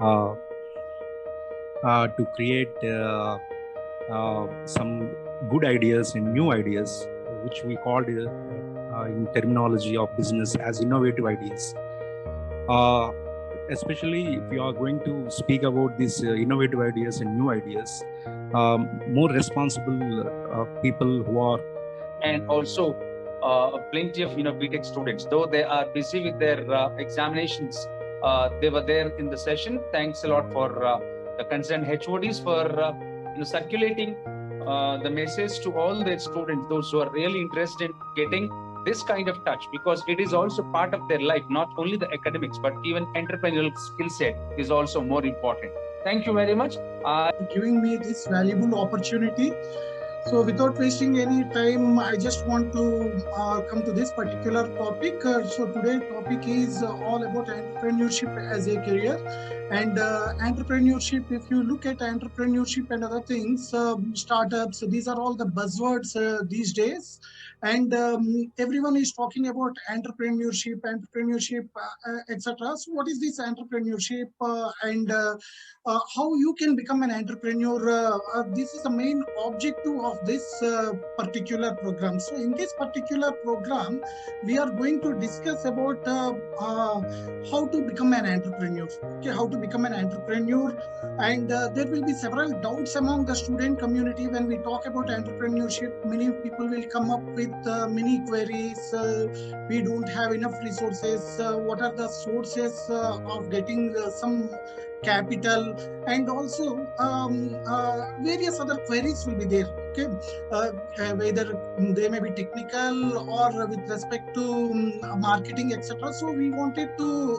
uh, to create some good ideas and new ideas, which we called in terminology of business as innovative ideas. Especially if you are going to speak about these innovative ideas and new ideas, more responsible people who are, and also plenty of BTech students, though they are busy with their examinations, they were there in the session. Thanks a lot for the concerned HODs for circulating the message to all their students, those who are really interested in getting this kind of touch, because it is also part of their life, not only the academics, but even entrepreneurial skill set is also more important. Thank you very much. Giving me this valuable opportunity. So without wasting any time, I just want to come to this particular topic. So today's topic is all about entrepreneurship as a career. And entrepreneurship, if you look at entrepreneurship and other things, startups, these are all the buzzwords these days. And everyone is talking about entrepreneurship, etc. So what is this entrepreneurship and how you can become an entrepreneur? This is the main objective of this particular program. So in this particular program, we are going to discuss about how to become an entrepreneur. Okay, how to become an entrepreneur, and there will be several doubts among the student community when we talk about entrepreneurship. Many people will come up with many queries. We don't have enough resources. What are the sources of getting some capital, and also various other queries will be there. Okay, whether they may be technical or with respect to marketing, etc. So we wanted to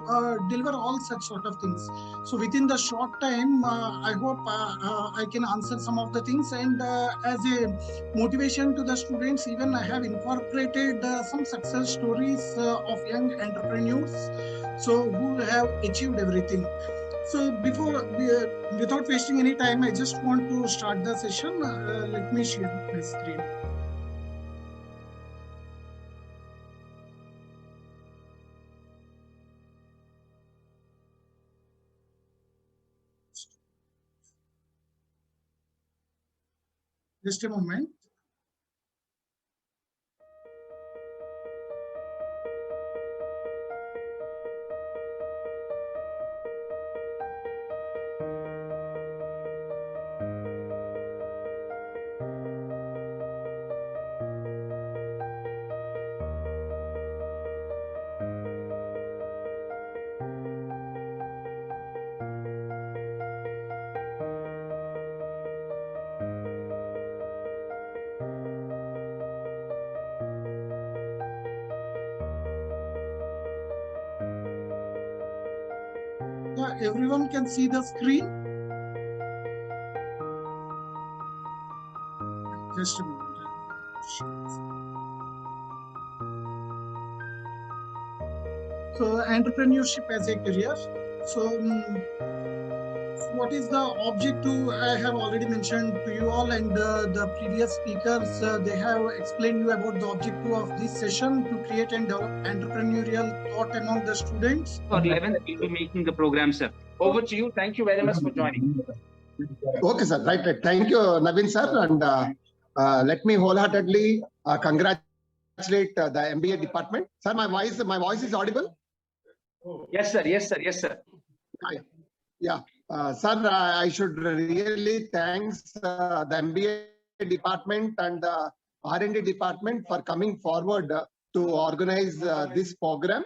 deliver all such sort of things. So within the short time, I hope I can answer some of the things, and as a motivation to the students, even I have incorporated some success stories of young entrepreneurs, so who have achieved everything. So without wasting any time, I just want to start the session. Let me share my screen. Just a moment. Yeah, everyone can see the screen. Just a moment. So entrepreneurship as a career. So what is the objective? I have already mentioned to you all, and the previous speakers, they have explained you about the objective of this session, to create and develop entrepreneurial thought among the students. For 11th, we'll be making the program, sir. Over to you. Thank you very much for joining. Okay, sir. Right. Thank you, Naveen, sir. And let me wholeheartedly congratulate the MBA department. Sir, my voice is audible? Yes, sir. Yes, sir. Yes, sir. Yeah. Sir, I should really thanks the MBA department and the R&D department for coming forward to organize this program.